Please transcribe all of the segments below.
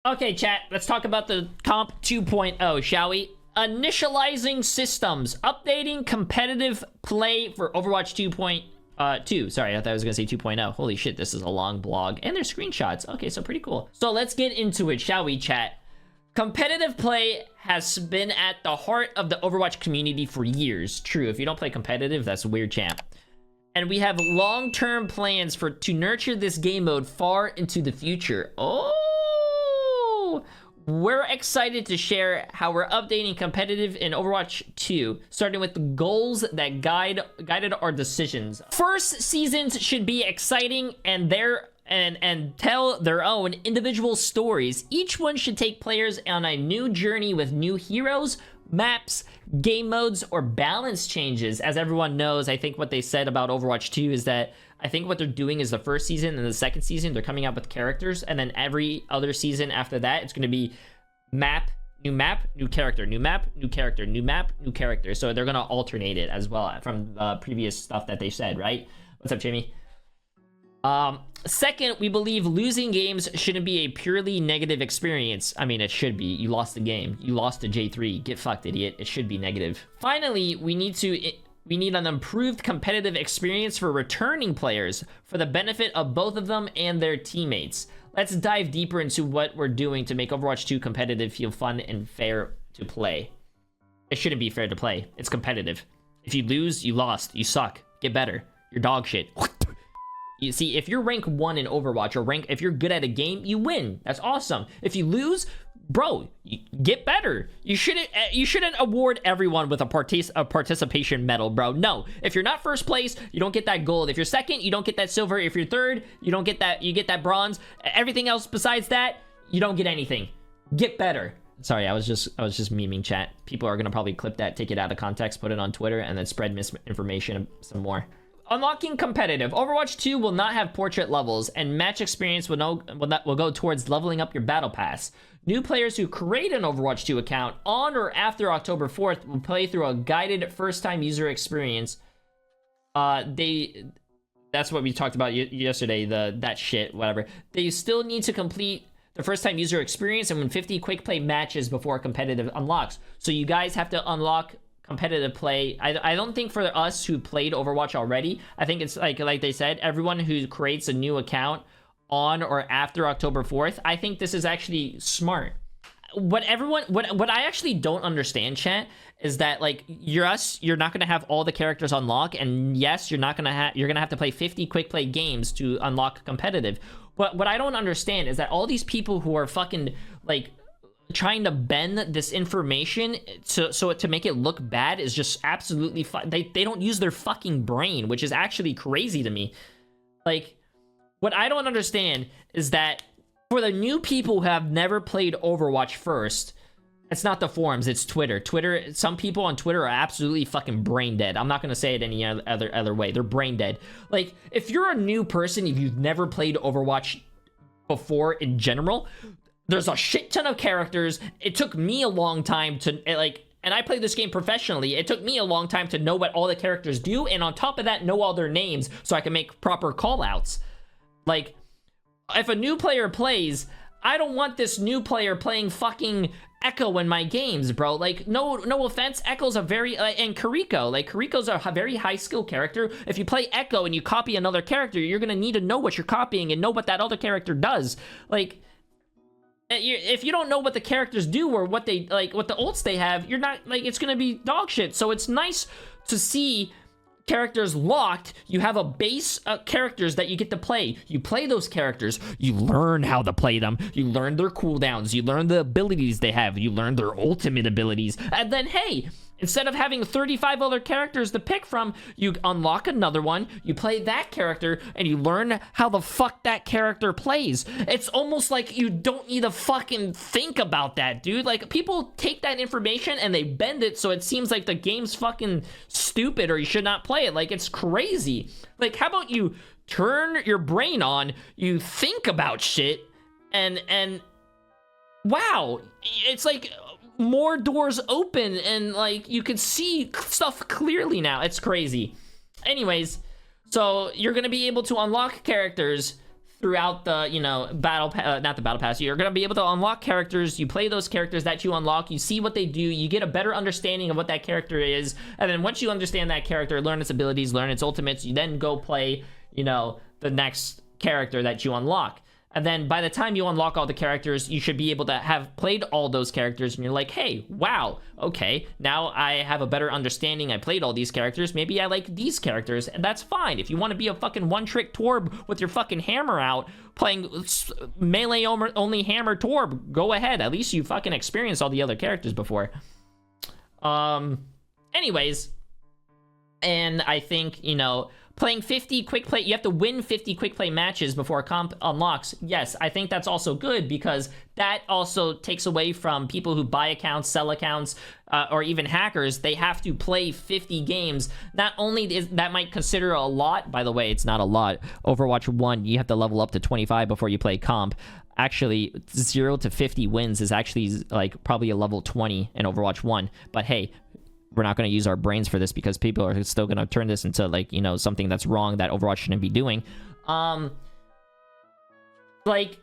Okay, chat, let's talk about the comp 2.0, shall we? Initializing systems, updating competitive play for Overwatch 2.2. Sorry, I thought I was gonna say 2.0. Holy shit, this is a long blog. And there's screenshots. Okay, so pretty cool. So let's get into it, shall we, chat? Competitive play has been at the heart of the Overwatch community for years. True, if you don't play competitive, that's weird, champ. And we have long-term plans to nurture this game mode far into the future. Oh! We're excited to share how we're updating competitive in Overwatch 2, starting with the goals that guided our decisions. First seasons should be exciting and tell their own individual stories. Each one should take players on a new journey with new heroes, maps, game modes, or balance changes. As everyone knows, I think what they said about Overwatch 2 is that I think what they're doing is the first season and the second season, they're coming out with characters, and then every other season after that, it's going to be map, new character, new map, new character, new map, new character. So they're going to alternate it as well from the previous stuff that they said, right? What's up, Jamie? Second, we believe losing games shouldn't be a purely negative experience. I mean, it should be. You lost the game. You lost to J3. Get fucked, idiot. It should be negative. Finally, we need an improved competitive experience for returning players for the benefit of both of them and their teammates. Let's dive deeper into what we're doing to make Overwatch 2 competitive feel fun and fair to play. It shouldn't be fair to play. It's competitive. If you lose, you lost. You suck. Get better. You're dog shit. You see, if you're rank 1 in Overwatch, or if you're good at a game, you win. That's awesome. If you lose, bro, you get better. You shouldn't award everyone with a participation medal, bro. No, if you're not first place, you don't get that gold. If you're second, you don't get that silver. If you're third, you don't get that. You get that bronze. Everything else besides that, you don't get anything. Get better. Sorry, I was just memeing, chat. People are gonna probably clip that, take it out of context, put it on Twitter, and then spread misinformation some more. Unlocking competitive. Overwatch 2 will not have portrait levels, and match experience will go towards leveling up your battle pass. New players who create an Overwatch 2 account on or after October 4th will play through a guided first-time user experience. That's what we talked about yesterday, that shit, whatever. They still need to complete the first-time user experience and win 50 quick play matches before competitive unlocks. So you guys have to unlock competitive play. I don't think for us who played Overwatch already, I think it's like they said, everyone who creates a new account on or after October 4th, I think this is actually smart. What I actually don't understand, chat, is that like you're not gonna have all the characters unlock, and yes, you're gonna have to play 50 quick play games to unlock competitive. But what I don't understand is that all these people who are fucking like trying to bend this information so to make it look bad is just absolutely they don't use their fucking brain, which is actually crazy to me. Like, what I don't understand is that for the new people who have never played Overwatch first, it's not the forums, it's Twitter. Some people on Twitter are absolutely fucking brain dead. I'm not gonna say it any other way. They're brain dead. Like, if you're a new person, if you've never played Overwatch before in general, there's a shit ton of characters. It took me a long time to and I play this game professionally. It took me a long time to know what all the characters do, and on top of that, know all their names so I can make proper callouts. Like, if a new player plays, I don't want this new player playing fucking Echo in my games, bro. Like, no offense, Echo's a very and Kiriko. Like, Kiriko's a very high skill character. If you play Echo and you copy another character, you're gonna need to know what you're copying and know what that other character does. Like, if you don't know what the characters do or what the ults they have, you're not, like, it's gonna be dog shit. So it's nice to see characters locked. You have a base of characters that you get to play. You play those characters, you learn how to play them, you learn their cooldowns, you learn the abilities they have, you learn their ultimate abilities, and then hey, instead of having 35 other characters to pick from, you unlock another one, you play that character, and you learn how the fuck that character plays. It's almost like you don't need to fucking think about that, dude. Like, people take that information and they bend it so it seems like the game's fucking stupid or you should not play it. Like, it's crazy. Like, how about you turn your brain on, you think about shit, and wow, it's like more doors open and like you can see stuff clearly now. It's crazy. Anyways, so you're gonna be able to unlock characters throughout the, you know, not the battle pass. You're gonna be able to unlock characters. You play those characters that you unlock, you see what they do, you get a better understanding of what that character is, and then once you understand that character, learn its abilities, learn its ultimates, you then go play, you know, the next character that you unlock. And then by the time you unlock all the characters, you should be able to have played all those characters, and you're like, hey, wow, okay, now I have a better understanding. I played all these characters. Maybe I like these characters, and that's fine. If you want to be a fucking one-trick Torb with your fucking hammer out, playing melee only hammer Torb, go ahead. At least you fucking experienced all the other characters before. Anyways, and I think, you know, playing 50 quick play, you have to win 50 quick play matches before a comp unlocks. Yes, I think that's also good, because that also takes away from people who buy accounts, sell accounts, or even hackers. They have to play 50 games. Not only is that might consider a lot, by the way, it's not a lot. Overwatch 1, you have to level up to 25 before you play comp. Actually, 0 to 50 wins is actually like probably a level 20 in Overwatch 1. But hey, we're not going to use our brains for this, because people are still going to turn this into, like, you know, something that's wrong that Overwatch shouldn't be doing. Like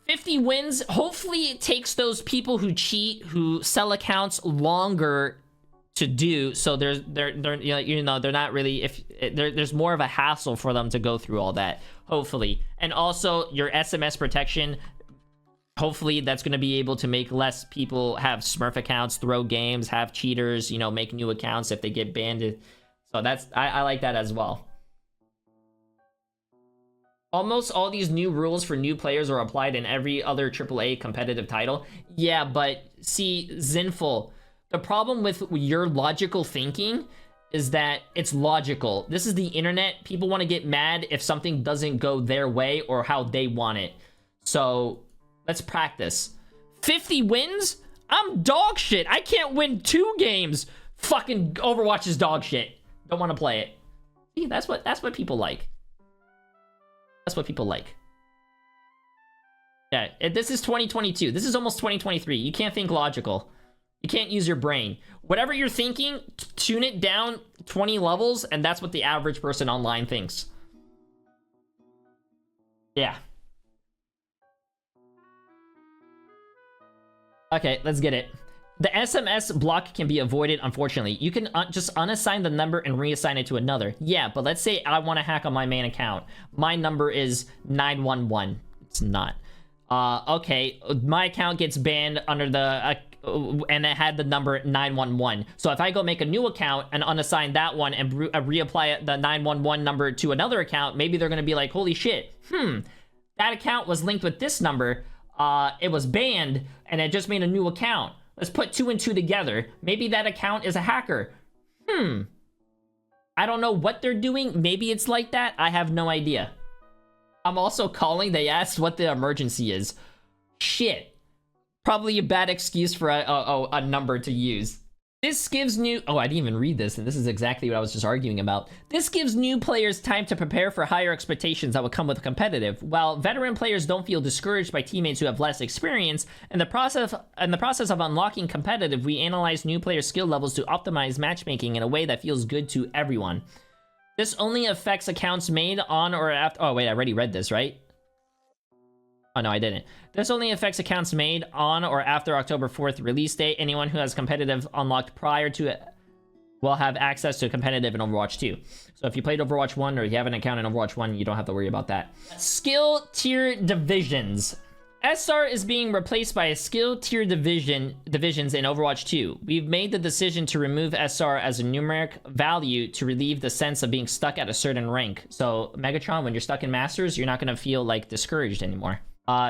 50 wins, hopefully it takes those people who cheat, who sell accounts, longer to do, so they're you know, they're not really, if there's more of a hassle for them to go through all that, hopefully. And also your SMS protection, hopefully that's going to be able to make less people have Smurf accounts, throw games, have cheaters, you know, make new accounts if they get banned. So that's, I like that as well. Almost all these new rules for new players are applied in every other AAA competitive title. Yeah, but see, Zinful, the problem with your logical thinking is that it's logical. This is the internet. People want to get mad if something doesn't go their way or how they want it. So let's practice. 50 wins? I'm dog shit. I can't win 2 games. Fucking Overwatch is dog shit. Don't want to play it. See, that's what people like. That's what people like. Yeah, this is 2022. This is almost 2023. You can't think logical. You can't use your brain. Whatever you're thinking, tune it down 20 levels, and that's what the average person online thinks. Yeah. Okay, let's get it. The SMS block can be avoided, unfortunately. You can just unassign the number and reassign it to another. Yeah, but let's say I want to hack on my main account. My number is 911. It's not. Okay, my account gets banned under the... and it had the number 911. So if I go make a new account and unassign that one and reapply the 911 number to another account, maybe they're going to be like, holy shit, that account was linked with this number. It was banned, and it just made a new account. Let's put 2 and 2 together. Maybe that account is a hacker. I don't know what they're doing. Maybe it's like that. I have no idea. I'm also calling. They asked what the emergency is. Shit. Probably a bad excuse for a number to use. This gives new... Oh, I didn't even read this, and this is exactly what I was just arguing about. This gives new players time to prepare for higher expectations that would come with competitive, while veteran players don't feel discouraged by teammates who have less experience. In the process of unlocking competitive, we analyze new player skill levels to optimize matchmaking in a way that feels good to everyone. This only affects accounts made on or after... Oh, wait, I already read this, right? Oh, no, I didn't. This only affects accounts made on or after October 4th release date. Anyone who has competitive unlocked prior to it will have access to competitive in Overwatch 2. So if you played Overwatch 1 or you have an account in Overwatch 1, you don't have to worry about that. Skill tier divisions. SR is being replaced by skill tier divisions in Overwatch 2. We've made the decision to remove SR as a numeric value to relieve the sense of being stuck at a certain rank. So Megatron, when you're stuck in Masters, you're not going to feel like discouraged anymore.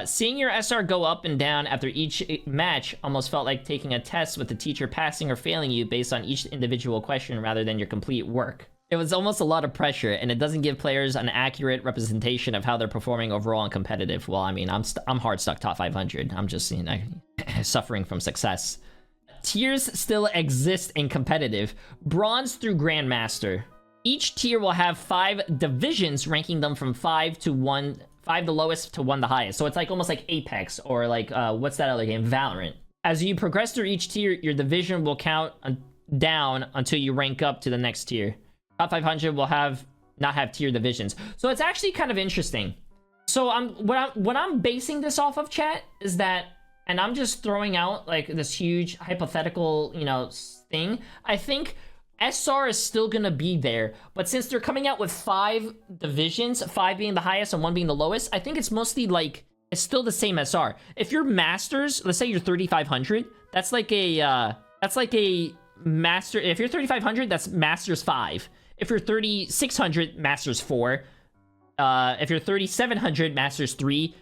Seeing your SR go up and down after each match almost felt like taking a test with the teacher passing or failing you based on each individual question rather than your complete work. It was almost a lot of pressure, and it doesn't give players an accurate representation of how they're performing overall in competitive. Well, I mean, I'm hard stuck top 500. I'm just, you know, suffering from success. Tiers still exist in competitive. Bronze through Grandmaster. Each tier will have 5 divisions, ranking them from 5 to 1... 5 the lowest to 1 the highest. So it's like almost like Apex or like, what's that other game? Valorant. As you progress through each tier, your division will count down until you rank up to the next tier. Top 500 will not have tier divisions. So it's actually kind of interesting. So what I'm basing this off of, chat, is that, and I'm just throwing out like this huge hypothetical, you know, thing. I think SR is still gonna be there, but since they're coming out with 5 divisions, 5 being the highest and 1 being the lowest, I think it's mostly like, it's still the same SR. If you're Masters, let's say you're 3,500, that's like a Master. If you're 3,500, that's Masters 5. If you're 3,600, Masters 4. If you're 3,700, Masters 3.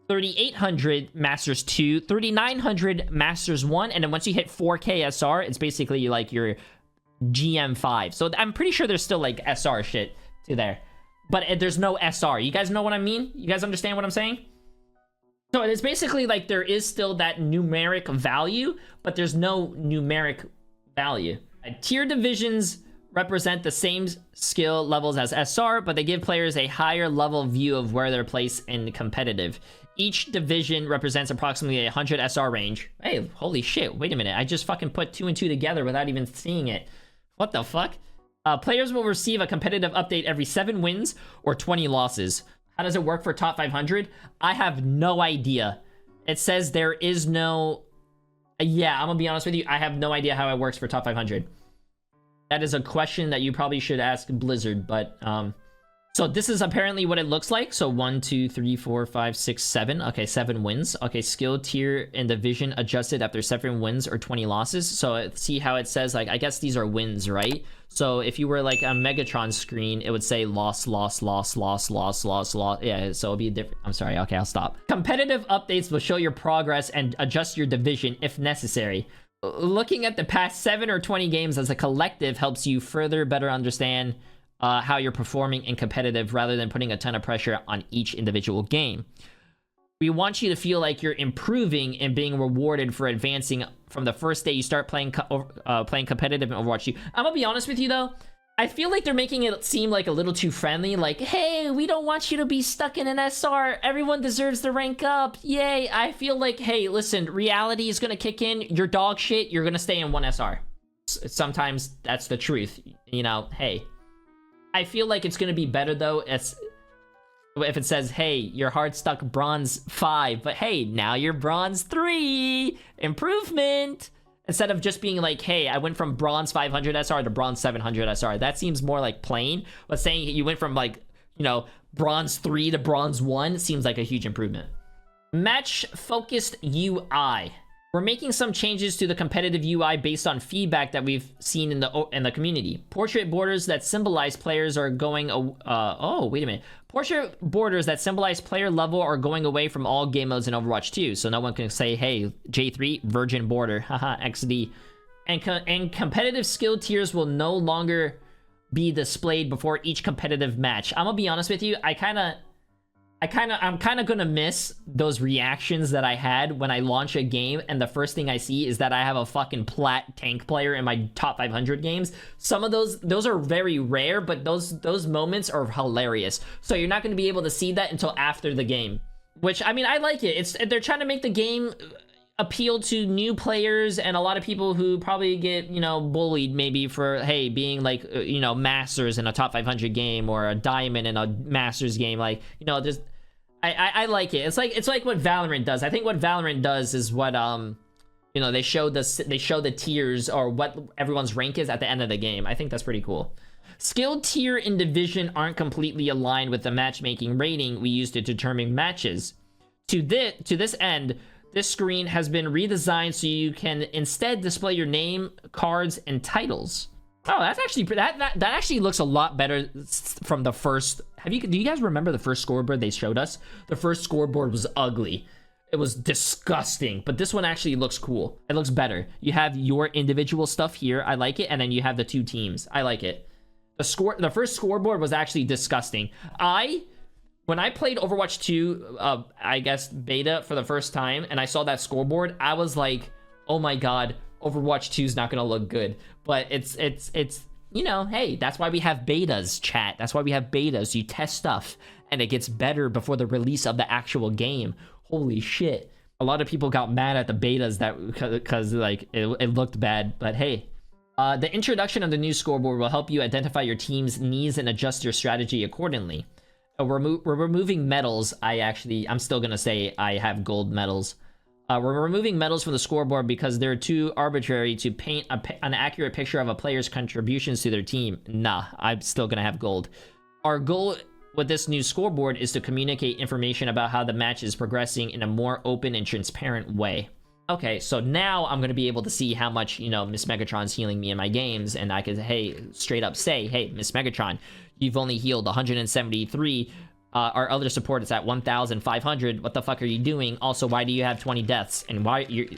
3,800, Masters 2. 3,900, Masters 1. And then once you hit 4K SR, it's basically like your GM5. So I'm pretty sure there's still like SR shit to there. But there's no SR. You guys know what I mean? You guys understand what I'm saying? So it's basically like there is still that numeric value, but there's no numeric value. Tier divisions represent the same skill levels as SR, but they give players a higher level view of where they're placed in competitive. Each division represents approximately 100 SR range. Hey, holy shit, wait a minute. I just fucking put 2 and 2 together without even seeing it. What the fuck? Players will receive a competitive update every 7 wins or 20 losses. How does it work for top 500? I have no idea. It says there is no... Yeah, I'm gonna be honest with you. I have no idea how it works for top 500. That is a question that you probably should ask Blizzard, but... So this is apparently what it looks like. So 1, 2, 3, 4, 5, 6, 7. Okay, 7 wins. Okay, skill tier and division adjusted after 7 wins or 20 losses. So see how it says, like, I guess these are wins, right? So if you were like on Megatron screen, it would say loss, loss, loss, loss, loss, loss, loss. Yeah, so it'll be different. I'm sorry. Okay, I'll stop. Competitive updates will show your progress and adjust your division if necessary. Looking at the past 7 or 20 games as a collective helps you further better understand how you're performing in competitive rather than putting a ton of pressure on each individual game. We want you to feel like you're improving and being rewarded for advancing from the first day you start playing competitive in Overwatch 2. I'm gonna be honest with you though, I feel like they're making it seem like a little too friendly, like, hey, we don't want you to be stuck in an SR, everyone deserves to rank up, yay. I feel like, hey, listen, reality is gonna kick in, you're dog shit, you're gonna stay in 1 SR. Sometimes that's the truth, you know, hey. I feel like it's gonna be better though if it says, hey, you're hard stuck bronze 5, but hey, now you're bronze 3, improvement, instead of just being like, hey, I went from bronze 500 SR to bronze 700 SR. That seems more like plain, but saying you went from, like, you know, bronze 3 to bronze 1 seems like a huge improvement. Match focused UI. We're making some changes to the competitive UI based on feedback that we've seen in the community. Portrait borders that symbolize players are going... oh, wait a minute. Portrait borders that symbolize player level are going away from all game modes in Overwatch 2, so no one can say, hey, J3, virgin border, haha, XD. And competitive skill tiers will no longer be displayed before each competitive match. I'm gonna be honest with you, I'm kind of gonna miss those reactions that I had when I launch a game and the first thing I see is that I have a fucking plat tank player in my top 500 games. Some of those are very rare, but those moments are hilarious. So you're not gonna be able to see that until after the game, which, I mean, I like it. They're trying to make the game appeal to new players and a lot of people who probably get, you know, bullied maybe for, hey, being like, you know, masters in a top 500 game or a diamond in a masters game. Like, you know, just I like it. It's like what Valorant does. I think what Valorant does is what you know, they show the tiers or what everyone's rank is at the end of the game. I think that's pretty cool. Skill tier and division aren't completely aligned with the matchmaking rating we use to determine matches. To this end, this screen has been redesigned so you can instead display your name, cards, and titles. Oh, that's actually that actually looks a lot better from the first. Do you guys remember the first scoreboard they showed us? The first scoreboard was ugly. It was disgusting, but this one actually looks cool. It looks better. You have your individual stuff here. I like it, and then you have the 2 teams. I like it. The first scoreboard was actually disgusting. When I played Overwatch 2, I guess beta for the first time, and I saw that scoreboard, I was like, oh my god, Overwatch 2 is not gonna look good. But it's you know, hey, that's why we have betas, chat. That's why we have betas. You test stuff, and it gets better before the release of the actual game. Holy shit. A lot of people got mad at the betas because like it looked bad, but hey. The introduction of the new scoreboard will help you identify your team's needs and adjust your strategy accordingly. We're removing medals. I'm still gonna say I have gold medals. We're removing medals from the scoreboard because they're too arbitrary to paint an accurate picture of a player's contributions to their team. Nah, I'm still gonna have gold. Our goal with this new scoreboard is to communicate information about how the match is progressing in a more open and transparent way. Okay, so now I'm gonna be able to see how much, you know, Miss Megatron's healing me in my games, and I could, hey, straight up say, hey, Miss Megatron, you've only healed 173. Our other support is at 1,500. What the fuck are you doing? Also, why do you have 20 deaths? And why you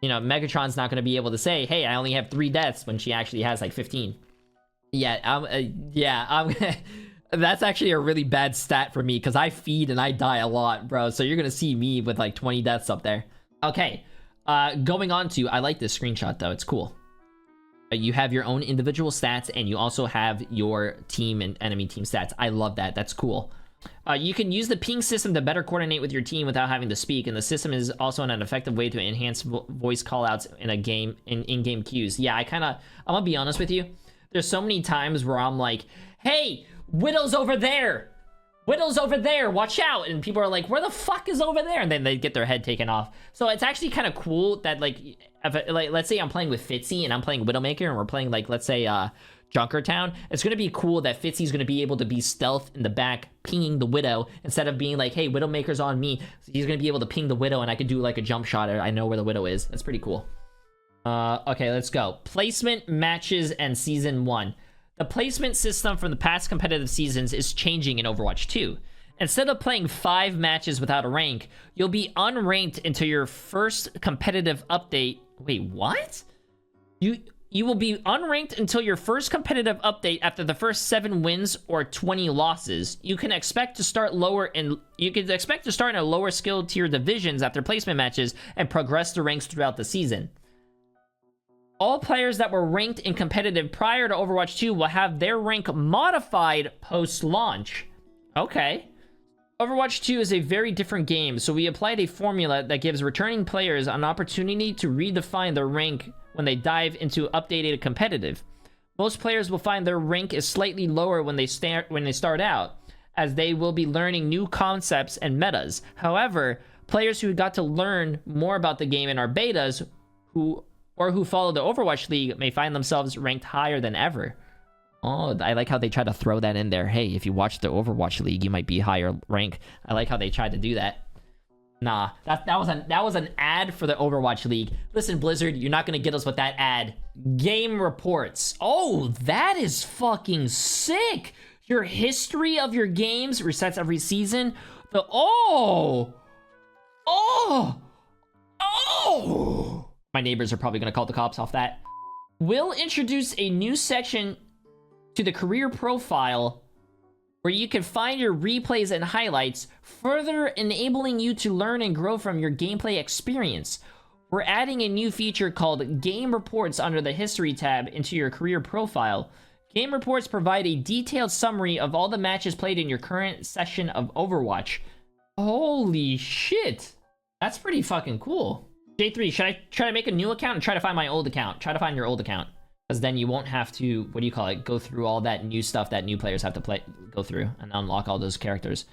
know, Megatron's not gonna be able to say, hey, I only have 3 deaths when she actually has like 15. I'm that's actually a really bad stat for me because I feed and I die a lot, bro. So you're gonna see me with like 20 deaths up there. Okay, going on to, I like this screenshot though, it's cool. You have your own individual stats and you also have your team and enemy team stats. I love that, that's cool. You can use the ping system to better coordinate with your team without having to speak, and the system is also an effective way to enhance voice callouts in a game, in-game queues. Yeah, I'm gonna be honest with you. There's so many times where I'm like, hey, Widow's over there! Widow's over there, watch out! And people are like, where the fuck is over there? And then they get their head taken off. So it's actually kind of cool that, like, let's say I'm playing with Fitzy and I'm playing Widowmaker and we're playing, like, let's say, Junkertown. It's gonna be cool that Fitzy's gonna be able to be stealth in the back, pinging the Widow, instead of being like, hey, Widowmaker's on me. So he's gonna be able to ping the Widow and I could do, like, a jump shot. I know where the Widow is. That's pretty cool. Okay, let's go. Placement, matches, and Season 1. The placement system from the past competitive seasons is changing in Overwatch 2. Instead of playing 5 matches without a rank, you'll be unranked until your first competitive update. Wait, what? You will be unranked until your first competitive update after the first 7 wins or 20 losses. You can expect to start in a lower skill tier divisions after placement matches and progress the ranks throughout the season. All players that were ranked in competitive prior to Overwatch 2 will have their rank modified post-launch. Okay. Overwatch 2 is a very different game, so we applied a formula that gives returning players an opportunity to redefine their rank when they dive into updated competitive. Most players will find their rank is slightly lower when they start out, as they will be learning new concepts and metas. However, players who got to learn more about the game in our betas, who follow the Overwatch League, may find themselves ranked higher than ever. Oh, I like how they try to throw that in there. Hey, if you watch the Overwatch League, you might be higher rank. I like how they tried to do that. Nah, that was an ad for the Overwatch League. Listen, Blizzard, you're not gonna get us with that ad. Game reports. Oh, that is fucking sick. Your history of your games resets every season. My neighbors are probably gonna call the cops off that. We'll introduce a new section to the career profile where you can find your replays and highlights, further enabling you to learn and grow from your gameplay experience. We're adding a new feature called Game Reports under the History tab into your career profile. Game Reports provide a detailed summary of all the matches played in your current session of Overwatch. Holy shit! That's pretty fucking cool. J3, should I try to make a new account and try to find my old account? Try to find your old account. Because then you won't have to, what do you call it, go through all that new stuff that new players have to go through and unlock all those characters.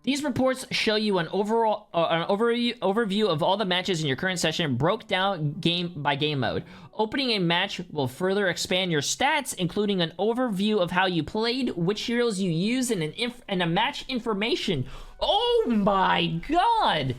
These reports show you an overview of all the matches in your current session, broke down game by game mode. Opening a match will further expand your stats, including an overview of how you played, which heroes you used, and a match information. Oh my god!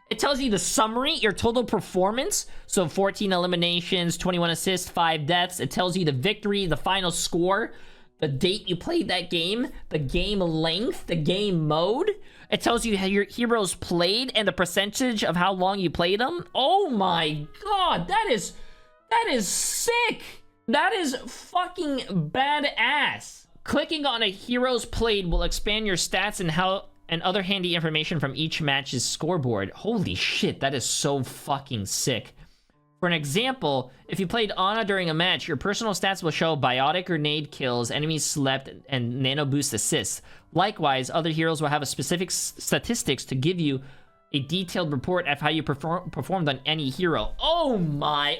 It tells you the summary, your total performance. So 14 eliminations, 21 assists, 5 deaths. It tells you the victory, the final score, the date you played that game, the game length, the game mode. It tells you how your heroes played and the percentage of how long you played them. Oh my god, that is sick. That is fucking badass. Clicking on a hero's played will expand your stats and other handy information from each match's scoreboard. Holy shit, that is so fucking sick. For an example, if you played Ana during a match, your personal stats will show biotic grenade kills, enemies slept, and nano boost assists. Likewise, other heroes will have a specific statistics to give you a detailed report of how you performed on any hero. Oh my...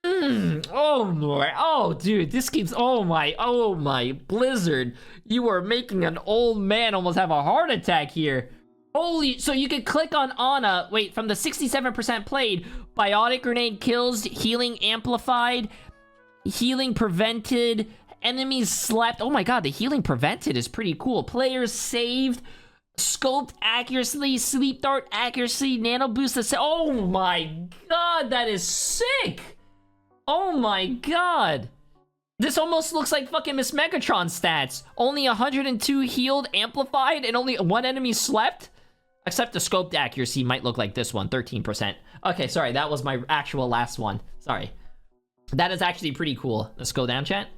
Oh my, oh dude, this keeps, oh my, Blizzard, you are making an old man almost have a heart attack here. Holy, so you could click on Ana, wait, from the 67% played, Biotic Grenade kills, healing amplified, healing prevented, enemies slept. Oh my god, the healing prevented is pretty cool. Players saved, scoped accuracy, sleep dart accuracy, nano boost. Oh my god, that is sick. Oh my god. This almost looks like fucking Miss Megatron stats. Only 102 healed, amplified, and only one enemy slept? Except the scoped accuracy might look like this one, 13%. Okay, sorry, that was my actual last one. Sorry. That is actually pretty cool. Let's go down, chat.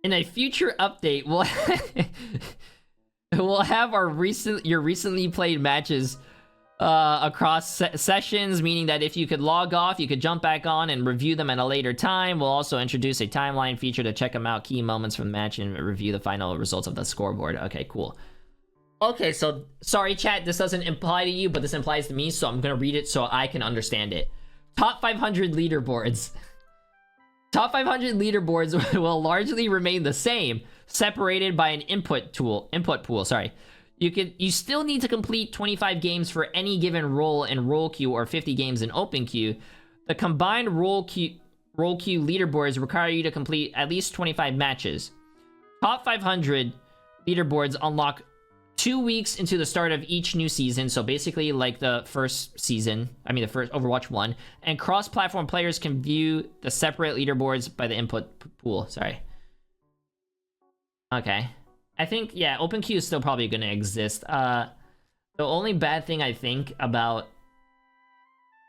In a future update, we'll have our your recently played matches across sessions, meaning that if you could log off, you could jump back on and review them at a later time. We'll also introduce a timeline feature to check them out, key moments from the match, and review the final results of the scoreboard. Okay, cool. Okay, so sorry chat, this doesn't apply to you, but this implies to me, so I'm gonna read it so I can understand it. Top 500 leaderboards. Top 500 leaderboards will largely remain the same, separated by an input pool, sorry. You still need to complete 25 games for any given role in role queue or 50 games in open queue. The combined role queue leaderboards require you to complete at least 25 matches. Top 500 leaderboards unlock 2 weeks into the start of each new season, so basically like the first season, the first Overwatch 1, and cross-platform players can view the separate leaderboards by the input pool, sorry. Okay. I think, yeah, open queue is still probably going to exist. The only bad thing I think about,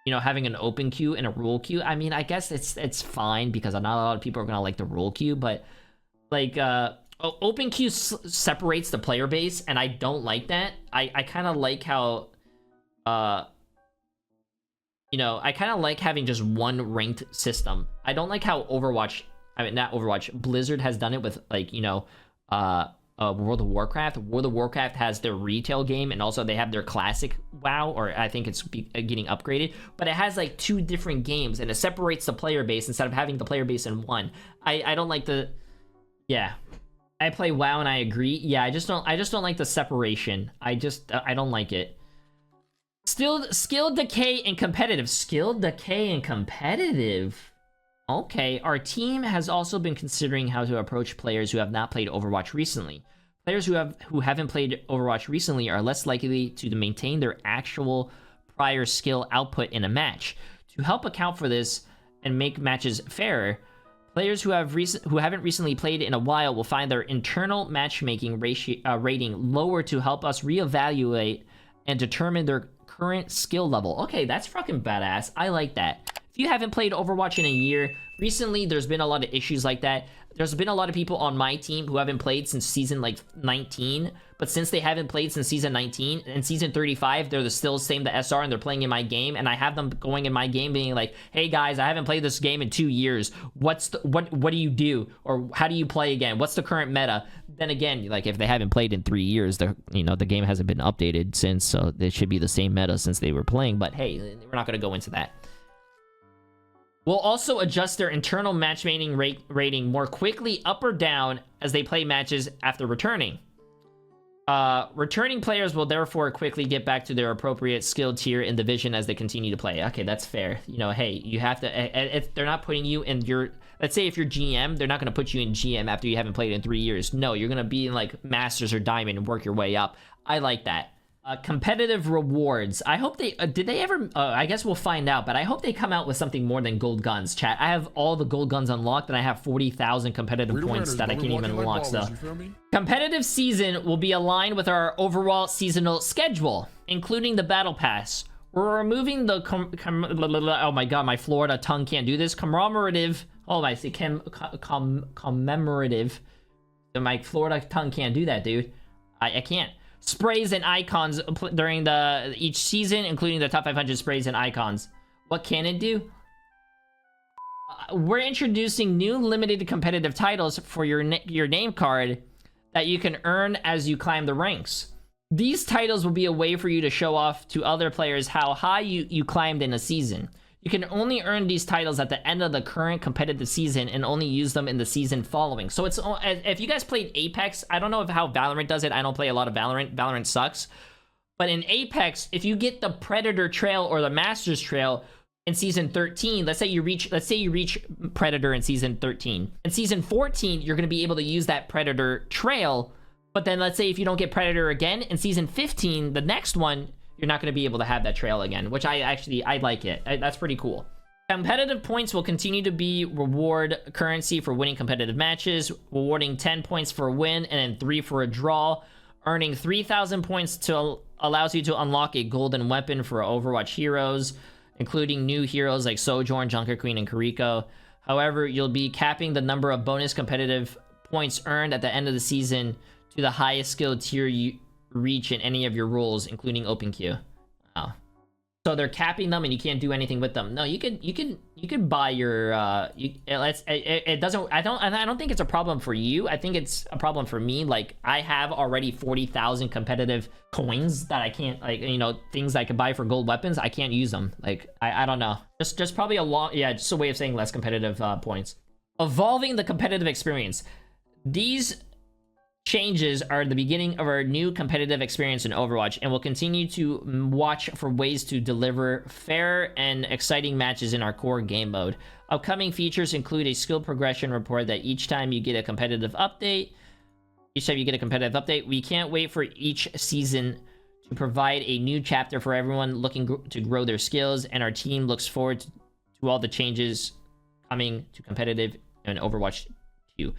having an open queue and a rule queue, I guess it's fine because not a lot of people are going to like the rule queue, but like, open queue separates the player base, and I don't like that. I kind of like how, I kind of like having just one ranked system. I don't like how Overwatch, not Overwatch, Blizzard has done it with, like, World of Warcraft. World of Warcraft has their retail game, and also they have their classic WoW, or I think it's getting upgraded, but it has like 2 different games, and it separates the player base instead of having the player base in one. I don't like the, yeah. I play WoW and I agree. Yeah, I just don't like the separation. I don't like it. Skill decay and competitive. Skill decay and competitive. Okay, our team has also been considering how to approach players who have not played Overwatch recently. Players who haven't played Overwatch recently are less likely to maintain their actual prior skill output in a match. To help account for this and make matches fairer, players who haven't recently played in a while will find their internal matchmaking rating lower to help us reevaluate and determine their current skill level. Okay, that's fucking badass. I like that. If you haven't played Overwatch in a year, recently there's been a lot of issues like that. There's been a lot of people on my team who haven't played since season like 19, but since they haven't played since season 19 and season 35, they're still same the SR and they're playing in my game, and I have them going in my game being like, hey guys, I haven't played this game in 2 years. What do you do? Or how do you play again? What's the current meta? Then again, like if they haven't played in 3 years, the game hasn't been updated since, so it should be the same meta since they were playing, but hey, we're not going to go into that. We'll also adjust their internal matchmaking rating more quickly up or down as they play matches after returning. Returning players will therefore quickly get back to their appropriate skill tier in division as they continue to play. Okay, that's fair. Hey, you have to, if they're not putting you in your, let's say if you're GM, they're not going to put you in GM after you haven't played in 3 years. No, you're going to be in like Masters or Diamond and work your way up. I like that. Competitive rewards. I hope they did they ever I guess we'll find out, but I hope they come out with something more than gold guns, chat. I have all the gold guns unlocked and I have 40,000 competitive points that I can't even unlock. So competitive season will be aligned with our overall seasonal schedule, including the battle pass. We're removing the oh my god, my Florida tongue can't do this. Commemorative. Oh, I see commemorative. My Florida tongue can't do that, dude. I can't. Sprays and icons during each season, including the top 500 sprays and icons. What can it do? We're introducing new limited competitive titles for your name card that you can earn as you climb the ranks. These titles will be a way for you to show off to other players how high you climbed in a season. You can only earn these titles at the end of the current competitive season and only use them in the season following. So it's, if you guys played Apex, I don't know how Valorant does it. I don't play a lot of Valorant. Valorant sucks. But in Apex, if you get the Predator Trail or the Master's Trail in season 13, let's say you reach Predator in season 13. In season 14, you're going to be able to use that Predator Trail. But then let's say if you don't get Predator again in season 15, the next one, you're not going to be able to have that trail again, which I like it. That's pretty cool. Competitive points will continue to be reward currency for winning competitive matches, rewarding 10 points for a win and then 3 for a draw. Earning 3,000 points allows you to unlock a golden weapon for Overwatch heroes, including new heroes like Sojourn, Junker Queen, and Kiriko. However, you'll be capping the number of bonus competitive points earned at the end of the season to the highest skill tier you reach in any of your roles, including open queue. Oh, so they're capping them and you can't do anything with them. No, you could buy your it doesn't, I don't think it's a problem for you. I think it's a problem for me. Like, I have already 40,000 competitive coins that I can't, like, you know, things I could buy for gold weapons. I can't use them. Like, I don't know, just probably just a way of saying less competitive points. Evolving the competitive experience. These changes are the beginning of our new competitive experience in Overwatch, and we'll continue to watch for ways to deliver fair and exciting matches in our core game mode. Upcoming features include a skill progression report that each time you get a competitive update, we can't wait for each season to provide a new chapter for everyone looking to grow their skills, and our team looks forward to all the changes coming to competitive and Overwatch 2.